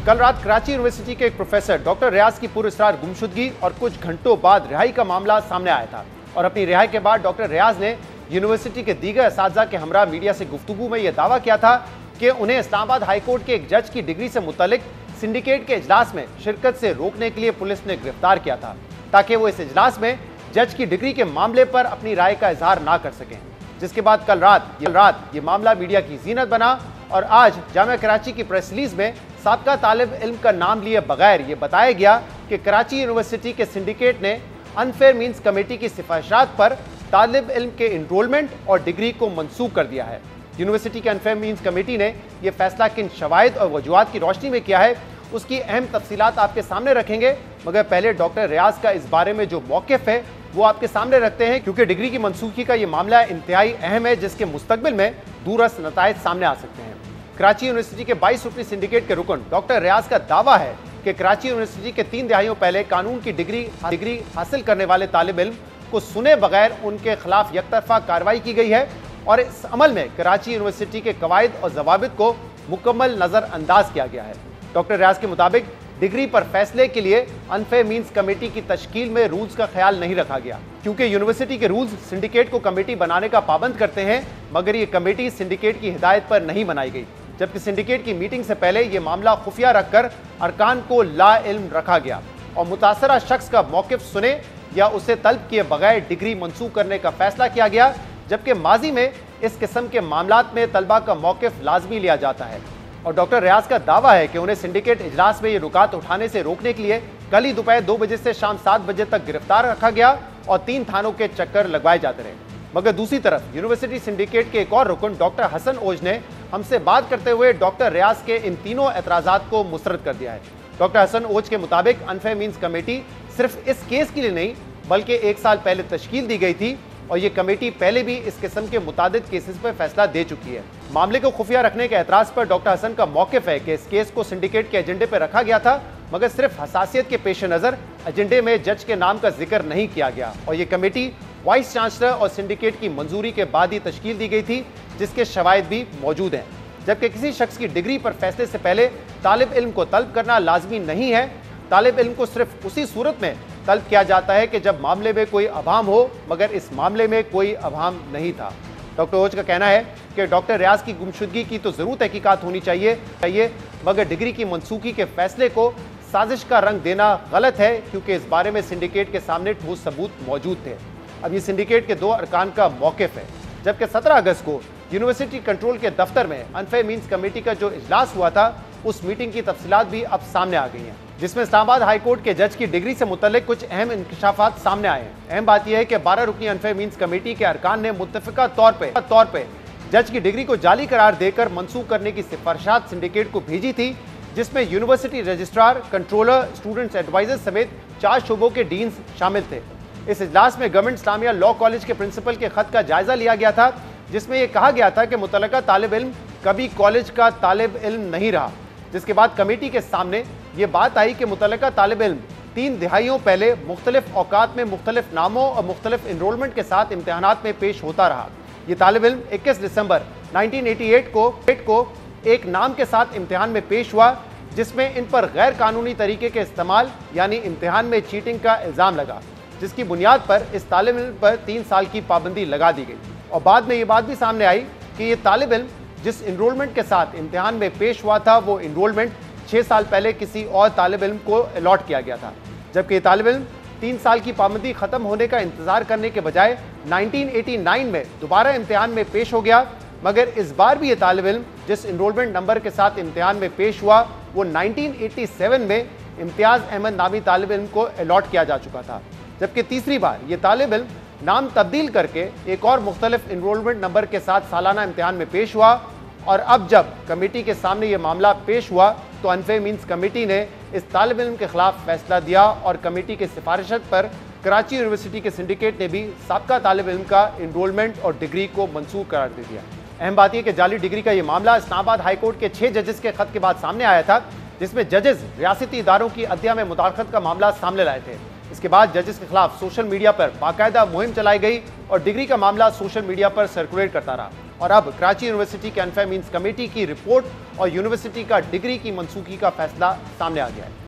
कल रात कराची यूनिवर्सिटी के एक प्रोफेसर डॉक्टर रियाज की पुरअसरार गुमशुदगी और कुछ घंटों बाद रिहाई का मामला सामने आया था और अपनी रिहाई के बाद डॉक्टर रियाज ने यूनिवर्सिटी के दीगर असातिज़ा के हमरा मीडिया से गुफ्तगू में यह दावा किया था कि उन्हें इस्लामाबाद हाईकोर्ट के एक जज की डिग्री से मुतल्लिक सिंडिकेट के इजलास में शिरकत से रोकने के लिए पुलिस ने गिरफ्तार किया था ताकि वो इस इजलास में जज की डिग्री के मामले पर अपनी राय का इजहार ना कर सकें। जिसके बाद कल रात ये मामला मीडिया की जीनत बना और आज जामिया कराची की प्रेस रिलीज में साबका तालिब इल्म का नाम लिए बगैर ये बताया गया कि कराची यूनिवर्सिटी के सिंडिकेट ने अनफेयर मीन्स कमेटी की सिफारिशात पर तालिब इल्म के इनरोलमेंट और डिग्री को मनसूख कर दिया है। यूनिवर्सिटी के अनफेयर मीन्स कमेटी ने यह फैसला किन शवाहिद और वजूहात की रोशनी में किया है उसकी अहम तफसीलात आपके सामने रखेंगे, मगर पहले डॉक्टर रियाज का इस बारे में जो मौक़िफ़ है वो आपके सामने रखते हैं, क्योंकि डिग्री की मनसूखी का ये मामला इंतहाई अहम है जिसके मुस्तकबिल में दूरअस नताइज सामने आ सकते हैं। कराची यूनिवर्सिटी के 22 रुकनी सिंडिकेट के रुकन डॉक्टर रियाज का दावा है कि कराची यूनिवर्सिटी के 3 दहाइयों पहले कानून की डिग्री हासिल करने वाले तालिब इल्म को सुने बगैर उनके खिलाफ यकतरफा कार्रवाई की गई है और इस अमल में कराची यूनिवर्सिटी के कवायद और जवाबित को मुकम्मल नज़रअंदाज किया गया है। डॉक्टर रियाज के मुताबिक डिग्री पर फैसले के लिए अनफेयर मीन्स कमेटी की तश्कील में रूल्स का ख्याल नहीं रखा गया, क्योंकि यूनिवर्सिटी के रूल्स सिंडिकेट को कमेटी बनाने का पाबंद करते हैं, मगर ये कमेटी सिंडिकेट की हिदायत पर नहीं बनाई गई। जबकि सिंडिकेट की मीटिंग से पहले ये मामला खुफिया रखकर अरकान को ला इल्म रखा गया और मुतासरा शख्स का मौक़िफ़ सुने या उसे तलब किए बगैर डिग्री मनसूख करने का फैसला किया गया, जबकि माजी में इस किस्म के मामलात में तलबा का मौक़िफ़ लाजमी लिया जाता है। और डॉक्टर रियाज का दावा है कि उन्हें सिंडिकेट इजलास में ये रुकात उठाने से रोकने के लिए कल ही दोपहर 2 बजे से शाम 7 बजे तक गिरफ्तार रखा गया और 3 थानों के चक्कर लगवाए जाते रहे। मगर दूसरी तरफ यूनिवर्सिटी सिंडिकेट के एक और रुकन डॉक्टर हसन ओज ने हमसे बात करते हुए डॉक्टर रियाज के इन तीनों एतराज़ात को मुस्तरद कर दिया है। डॉक्टर हसन ओज के मुताबिक अनफेयर मीन्स कमेटी सिर्फ इस केस के लिए नहीं बल्कि 1 साल पहले तश्कील दी गई थी और ये कमेटी पहले भी इस किस्म के मुतादिद केसेस पर फैसला दे चुकी है। मामले को खुफिया रखने के एतराज़ पर डॉक्टर हसन का मौक़िफ़ है कि इस केस को सिंडिकेट के एजेंडे पर रखा गया था, मगर सिर्फ हसासियत के पेश नज़र एजेंडे में जज के नाम का जिक्र नहीं किया गया और ये कमेटी वाइस चांसलर और सिंडिकेट की मंजूरी के बाद ही तश्कील दी गई थी, जिसके शवाहिद भी मौजूद हैं। जबकि किसी शख्स की डिग्री पर फैसले से पहले तालिब इल्म को तलब करना लाजमी नहीं है। तालिब इल्म को सिर्फ उसी सूरत में तलब किया जाता है कि जब मामले में कोई अभाम हो, मगर इस मामले में कोई अभाम नहीं था। डॉक्टर ओज का कहना है कि डॉक्टर रियाज की गुमशुदगी की तो ज़रूर तहकीकात होनी चाहिए, मगर डिग्री की मनसूखी के फैसले को साजिश का रंग देना गलत है, क्योंकि इस बारे में सिंडिकेट के सामने ठोस सबूत मौजूद थे। अब ये सिंडिकेट के 2 अरकान का मौक़िफ़ है। जबकि 17 अगस्त को यूनिवर्सिटी कंट्रोल के दफ्तर में अनफेयर मीन्स कमेटी का जो इजलास हुआ था उस मीटिंग की तफसीलात भी अब सामने आ गई हैं, जिसमें इस्लामाबाद हाई कोर्ट के जज की डिग्री से मुतल्लिक कुछ अहम इंकशाफात सामने आए हैं। अहम बात यह है कि 12 रुकनी अनफेयर मीन्स कमेटी के अरकान ने मुत्तफ़िका तौर पर जज की डिग्री को जाली करार देकर मनसूख करने की सिफारिशात सिंडिकेट को भेजी थी, जिसमें university registrar, controller, students advisor समेत 4 शोबों के डीन्स शामिल थे। इस इजलास में गवर्नमेंट इस्लामिया लॉ कॉलेज के प्रिंसिपल के खत का जायजा लिया गया था, जिसमें यह कहा गया था कि मुतल्लिका तालिब इल्म कभी कॉलेज का तालिब इल्म नहीं रहा। जिसके बाद कमेटी के सामने ये बात आई कि मुतल्लिका तालिब इल्म 3 दहाइयों पहले मुख्तलिफ औकात में मुख्तलिफ नामों और मुख्तलिफ इनरोलमेंट के साथ इम्तहानात में पेश होता रहा। ये तालिब इल्म 21 दिसंबर 1988 को एक नाम के साथ इम्तहान में पेश हुआ, जिसमें इन पर गैर कानूनी तरीके के इस्तेमाल यानी इम्तहान में चीटिंग का इल्ज़ाम लगा, जिसकी बुनियाद पर इस तालिब इल्म पर 3 साल की पाबंदी लगा दी गई। और बाद में ये बात भी सामने आई कि ये तालिब इल्म जिस इनरोलमेंट के साथ इम्तहान में पेश हुआ था वो इनरोलमेंट 6 साल पहले किसी और तालिब इल्म को अलॉट किया गया था। जबकि ये तालिब इल्म 3 साल की पाबंदी ख़त्म होने का इंतज़ार करने के बजाय 1989 में दोबारा इम्तहान में पेश हो गया, मगर इस बार भी ये तालिब इल्म जिस इनरोलमेंट नंबर के साथ इम्तहान में पेश हुआ वो 1987 में इम्तियाज़ अहमद नामी तालिब इल्म को अलॉट किया जा चुका था। जबकि तीसरी बार ये तालिब इल्म नाम तब्दील करके एक और मुख्तलिफ इनरोलमेंट नंबर के साथ सालाना इम्तहान में पेश हुआ और अब जब कमेटी के सामने ये मामला पेश हुआ तो अनफेयर मीन्स कमेटी ने इस तालिब इल्म के खिलाफ फैसला दिया और कमेटी की सिफारिशत पर कराची यूनिवर्सिटी के सिंडिकेट ने भी साबका तालिब इल्म का इनरोलमेंट और डिग्री को मनसूख करार दे दिया। अहम बात यह कि जाली डिग्री का ये मामला इस्लामाबाद हाई कोर्ट के 6 जजेस के खत के बाद सामने आया था, जिसमें जजेस रियासती इदारों की अदलिया में मुदाखलत का मामला सामने लाए थे। इसके बाद जजेस के खिलाफ सोशल मीडिया पर बाकायदा मुहिम चलाई गई और डिग्री का मामला सोशल मीडिया पर सर्कुलेट करता रहा। और अब कराची यूनिवर्सिटी के अनफेह मींस कमेटी की रिपोर्ट और यूनिवर्सिटी का डिग्री की मंसूखी का फैसला सामने आ गया।